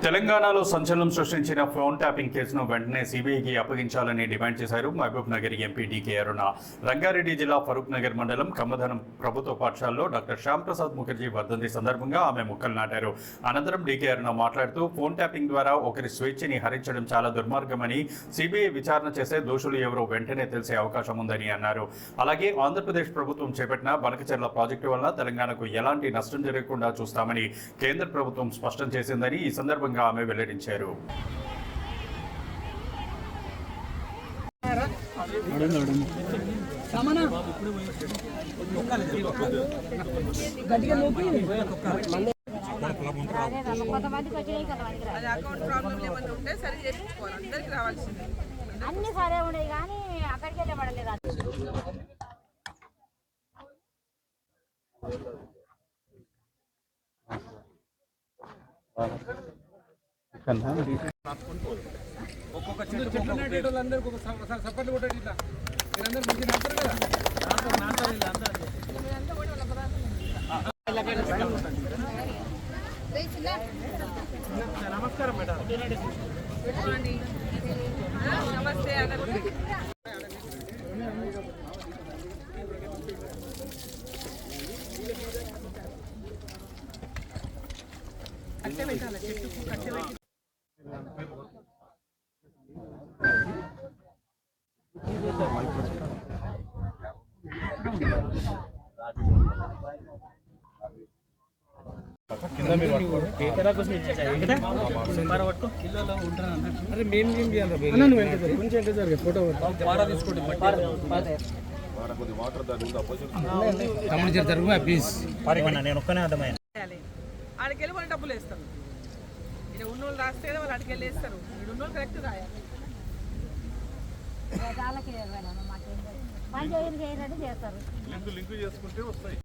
తెలంగాణలో సంచలనం సృష్టించిన ఫోన్ ట్యాపింగ్ కేసును వెంటనే సిబిఐకి అప్పగించాలని డిమాండ్ చేశారు మహబూబ్ నగర్ ఎంపీ డీకే అరుణ. రంగారెడ్డి జిల్లా ఫరూక్ నగర్ మండలం కమ్మధనం ప్రభుత్వ పాఠశాలలో డాక్టర్ శ్యామ్ ప్రసాద్ ముఖర్జీ వర్ధంతి సందర్భంగా ఆమె మొక్కలు నాటారు. అనంతరం డీకే అరుణ మాట్లాడుతూ ఫోన్ ట్యాపింగ్ ద్వారా ఒకరి స్వేచ్ఛని హరించడం చాలా దుర్మార్గమని, సిబిఐ విచారణ చేసే దోషులు ఎవరో వెంటనే తెలిసే అవకాశం ఉందని అన్నారు. అలాగే ఆంధ్రప్రదేశ్ ప్రభుత్వం చేపట్టిన బనకచెర్ల ప్రాజెక్టు వల్ల తెలంగాణకు ఎలాంటి నష్టం జరగకుండా చూస్తామని కేంద్ర ప్రభుత్వం స్పష్టం చేసిందని ఈ సందర్భంగా ఆమె వెల్లడించారు. అన్ని సరే ఉన్నాయి కానీ అక్కడికి వెళ్ళే పడలేదు. ఒక్కొక్క చెట్లు నాటేటోళ్ళందరికీ ఒకసారి సపోర్ట్ కొట్టండి. ఇట్లా మీరందరూ మంచి నాటారు కదా. నమస్కారం మేడం. నమస్తే. కట్టె పెట్టాలి, చెట్టుకు కట్టె పెట్టి ఫోటో తీసుకోండి. నేను ఒక్కనే అర్థమైనా ఆడికి వెళ్ళి వాళ్ళు డబ్బులు వేస్తారు. ఇక్కడ ఉన్నోళ్ళు రాస్తే వాళ్ళు అడికి వెళ్ళి వేస్తారు. ఇక్కడ ఉన్నోళ్ళు కరెక్ట్ రాయాలి. లింక్ చేసుకుంటే వస్తాయి.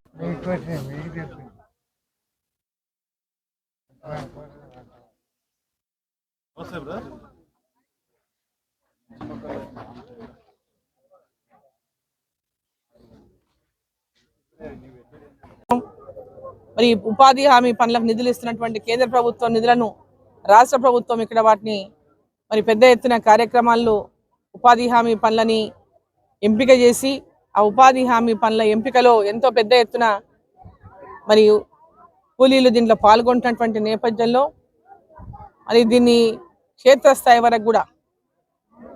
మరి ఉపాధి హామీ పనులకు నిధులు ఇస్తున్నటువంటి కేంద్ర ప్రభుత్వం నిధులను రాష్ట్ర ప్రభుత్వం ఇక్కడ వాటిని మరి పెద్ద ఎత్తున కార్యక్రమాల్లో ఉపాధి హామీ పనులని ఎంపిక చేసి ఆ ఉపాధి హామీ పనుల ఎంపికలో ఎంతో పెద్ద ఎత్తున మరి కూలీలు దీంట్లో పాల్గొంటున్నటువంటి నేపథ్యంలో మరి దీన్ని క్షేత్రస్థాయి వరకు కూడా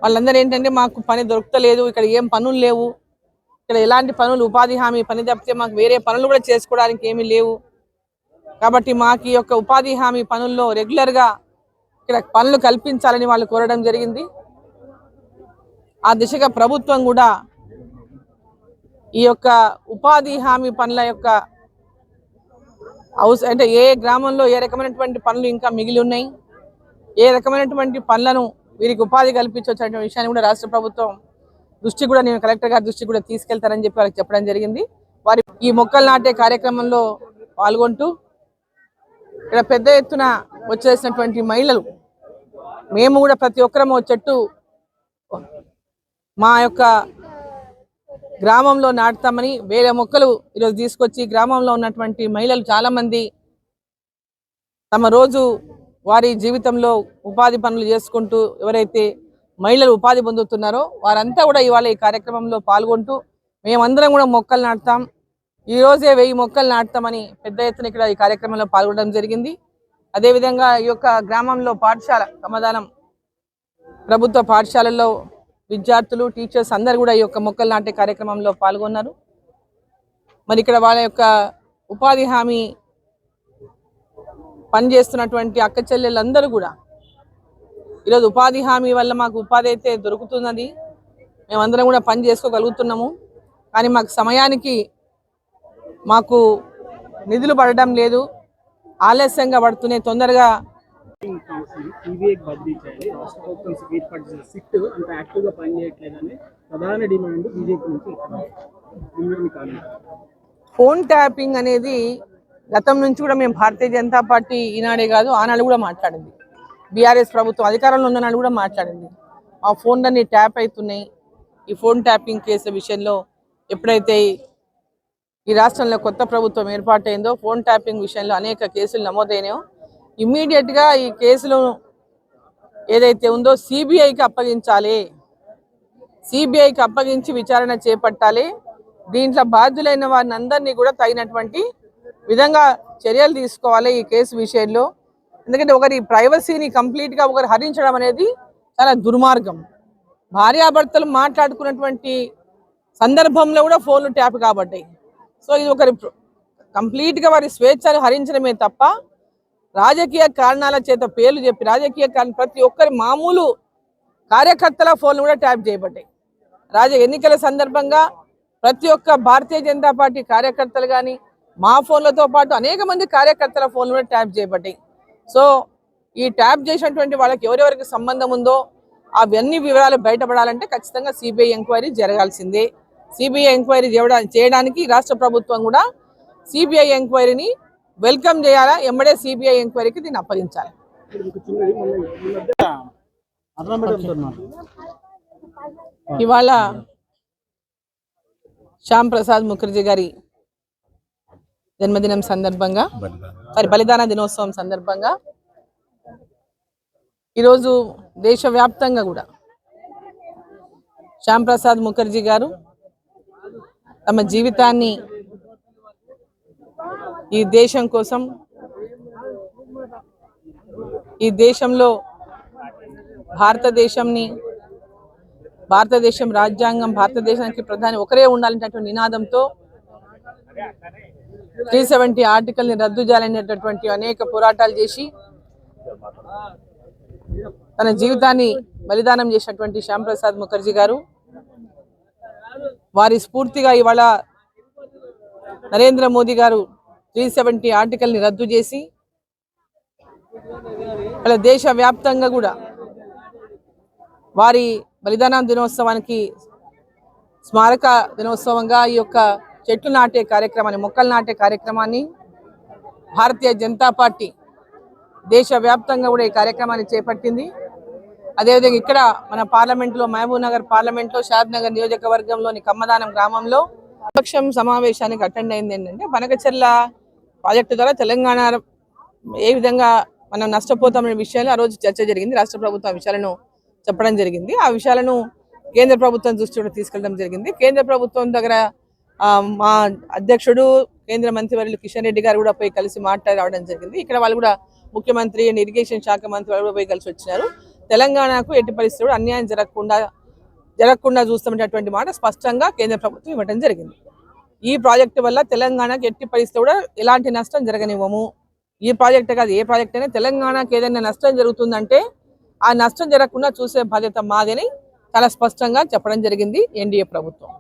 వాళ్ళందరూ ఏంటంటే మాకు పని దొరకలేదు, ఇక్కడ ఏం పనులు లేవు, ఇక్కడ ఎలాంటి పనులు ఉపాధి హామీ పని తప్పితే మాకు వేరే పనులు కూడా చేసుకోవడానికి ఏమీ లేవు, కాబట్టి మాకు ఈ యొక్క ఉపాధి హామీ పనుల్లో రెగ్యులర్గా ఇక్కడ పనులు కల్పించాలని వాళ్ళు కోరడం జరిగింది. ఆ దిశగా ప్రభుత్వం కూడా ఈ యొక్క ఉపాధి హామీ పనుల యొక్క అంటే ఏ గ్రామంలో ఏ రకమైనటువంటి పనులు ఇంకా మిగిలి ఉన్నాయి, ఏ రకమైనటువంటి పనులను వీరికి ఉపాధి కల్పించవచ్చనే విషయాన్ని కూడా రాష్ట్ర ప్రభుత్వం దృష్టి కూడా నేను కలెక్టర్ గారి దృష్టి కూడా తీసుకెళ్తానని చెప్పి వాళ్ళకి చెప్పడం జరిగింది. వారి ఈ మొక్కలు నాటే కార్యక్రమంలో పాల్గొంటూ ఇక్కడ పెద్ద ఎత్తున వచ్చేసినటువంటి మహిళలు మేము కూడా ప్రతి ఒక్కరము చెట్టు మా యొక్క గ్రామంలో నాటుతామని వేరే మొక్కలు ఈరోజు తీసుకొచ్చి గ్రామంలో ఉన్నటువంటి మహిళలు చాలామంది తమ రోజు వారి జీవితంలో ఉపాధి పనులు చేసుకుంటూ ఎవరైతే మహిళలు ఉపాధి పొందుతున్నారో వారంతా కూడా ఇవాళ ఈ కార్యక్రమంలో పాల్గొంటూ మేమందరం కూడా మొక్కలు నాటుతాం, ఈరోజే 1000 మొక్కలు నాటుతామని పెద్ద ఎత్తున ఇక్కడ ఈ కార్యక్రమంలో పాల్గొనడం జరిగింది. అదేవిధంగా ఈ యొక్క గ్రామంలో పాఠశాల సమాధానం ప్రభుత్వ పాఠశాలల్లో విద్యార్థులు టీచర్స్ అందరూ కూడా ఈ యొక్క మొక్కలు నాటే కార్యక్రమంలో పాల్గొన్నారు. మరి ఇక్కడ వాళ్ళ యొక్క ఉపాధి హామీ పనిచేస్తున్నటువంటి అక్క చెల్లెళ్ళందరూ కూడా ఈరోజు ఉపాధి హామీ వల్ల మాకు ఉపాధి అయితే దొరుకుతున్నది, మేమందరం కూడా పని చేసుకోగలుగుతున్నాము, కానీ మాకు సమయానికి మాకు నిధులు పడడం లేదు, ఆలస్యంగా పడుతున్నాయి. తొందరగా బదిలీ చేయాలి. రాష్ట్ర ప్రభుత్వం ఏర్పాటు చేసిన సిట్ అంత యాక్టివ్గా పనిచేయట్లేదని ప్రధాన డిమాండ్ బీజేపీ నుంచి. ఫోన్ ట్యాపింగ్ అనేది గతం నుంచి కూడా మేము భారతీయ జనతా పార్టీ ఈనాడే కాదు ఆనాడు కూడా మాట్లాడింది, బీఆర్ఎస్ ప్రభుత్వం అధికారంలో ఉన్ననాడు కూడా మాట్లాడింది. ఆ ఫోన్లన్నీ ట్యాప్ అవుతున్నాయి. ఈ ఫోన్ ట్యాపింగ్ కేసు విషయంలో ఎప్పుడైతే ఈ రాష్ట్రంలో కొత్త ప్రభుత్వం ఏర్పాటైందో ఫోన్ ట్యాపింగ్ విషయంలో అనేక కేసులు నమోదైనాయో ఇమ్మీడియట్గా ఈ కేసును ఏదైతే ఉందో సిబిఐకి అప్పగించాలి, సిబిఐకి అప్పగించి విచారణ చేపట్టాలి. దీంట్లో బాధ్యులైన వారిని అందరినీ కూడా తగినటువంటి విధంగా చర్యలు తీసుకోవాలి ఈ కేసు విషయంలో. ఎందుకంటే ఒకరి ప్రైవసీని కంప్లీట్గా ఒకరు హరించడం అనేది చాలా దుర్మార్గం. భార్యాభర్తలు మాట్లాడుకున్నటువంటి సందర్భంలో కూడా ఫోన్లు ట్యాప్ కాబట్టాయి. సో ఇది ఒకరి కంప్లీట్గా వారి స్వేచ్ఛను హరించడమే తప్ప రాజకీయ కారణాల చేత పేర్లు చెప్పి రాజకీయ కారణం ప్రతి ఒక్కరి మామూలు కార్యకర్తల ఫోన్లు కూడా ట్యాప్ చేయబడ్డాయి. ఎన్నికల సందర్భంగా ప్రతి ఒక్క భారతీయ జనతా పార్టీ కార్యకర్తలు కానీ మా ఫోన్లతో పాటు అనేక మంది కార్యకర్తల ఫోన్లు కూడా ట్యాప్ చేయబడ్డాయి. సో ఈ ట్యాప్ చేసినటువంటి వాళ్ళకి ఎవరెవరికి సంబంధం ఉందో అవన్నీ వివరాలు బయటపడాలంటే ఖచ్చితంగా సిబిఐ ఎంక్వైరీ జరగాల్సిందే. సిబిఐ ఎంక్వైరీ చేయడానికి రాష్ట్ర ప్రభుత్వం కూడా సిబిఐ ఎంక్వైరీని వెల్కమ్ చేయాలా, ఎంబడే సిబిఐ ఎంక్వైరీకి దీన్ని అప్పగించాలి. ఇవాళ శ్యామ్ ప్రసాద్ ముఖర్జీ గారి జన్మదినం సందర్భంగా బలిదాన దినోత్సవం సందర్భంగా ఈరోజు దేశవ్యాప్తంగా కూడా శ్యామ్ ప్రసాద్ ముఖర్జీ గారు తమ జీవితాన్ని ఈ దేశం కోసం, ఈ దేశంలో భారతదేశం రాజ్యాంగం, భారతదేశానికి ప్రధాని ఒకరే ఉండాలనేటటువంటి నినాదంతో 370 ఆర్టికల్ని రద్దు చేయాలనేటటువంటి అనేక పోరాటాలు చేసి తన జీవితాన్ని బలిదానం చేసినటువంటి శ్యామ్ ప్రసాద్ ముఖర్జీ గారు వారి స్ఫూర్తిగా ఇవాళ నరేంద్ర మోదీ గారు 370 ఆర్టికల్ని రద్దు చేసి అలా దేశవ్యాప్తంగా కూడా వారి బలిదాన దినోత్సవానికి స్మారక దినోత్సవంగా ఈ యొక్క చెట్లు నాటే కార్యక్రమాన్ని, మొక్కలు నాటే కార్యక్రమాన్ని భారతీయ జనతా పార్టీ దేశవ్యాప్తంగా కూడా ఈ కార్యక్రమాన్ని చేపట్టింది. అదేవిధంగా ఇక్కడ మన పార్లమెంట్లో, మహబూబ్ నగర్ పార్లమెంట్లో, షాద్ నగర్ నియోజకవర్గంలోని కమ్మదానం గ్రామంలో పక్షం సమావేశానికి అటెండ్ అయింది. ఏంటంటే బనకచెర్ల ప్రాజెక్టు ద్వారా తెలంగాణ ఏ విధంగా మనం నష్టపోతామనే విషయాలు ఆ రోజు చర్చ జరిగింది. రాష్ట్ర ప్రభుత్వం విషయాలను చెప్పడం జరిగింది. ఆ విషయాలను కేంద్ర ప్రభుత్వం దృష్టి కూడా తీసుకెళ్ళడం జరిగింది. కేంద్ర ప్రభుత్వం దగ్గర మా అధ్యక్షుడు కేంద్ర మంత్రివర్యులు కిషన్ రెడ్డి గారు కూడా పోయి కలిసి మాట్లాడి రావడం జరిగింది. ఇక్కడ వాళ్ళు కూడా ముఖ్యమంత్రి అండ్ ఇరిగేషన్ శాఖ మంత్రి వాళ్ళు కూడా పోయి కలిసి వచ్చినారు. తెలంగాణకు ఎట్టి పరిస్థితుల్లో అన్యాయం జరగకుండా చూస్తామనేటువంటి మాట స్పష్టంగా కేంద్ర ప్రభుత్వం ఇవ్వడం జరిగింది. ఈ ప్రాజెక్టు వల్ల తెలంగాణకు ఎట్టి పరిస్థితుల్లో కూడా ఎలాంటి నష్టం జరగనివ్వము. ఈ ప్రాజెక్టు కాదు, ఏ ప్రాజెక్ట్ అయినా తెలంగాణకు ఏదైనా నష్టం జరుగుతుందంటే ఆ నష్టం జరగకుండా చూసే బాధ్యత మాదని చాలా స్పష్టంగా చెప్పడం జరిగింది ఎన్డీఏ ప్రభుత్వం.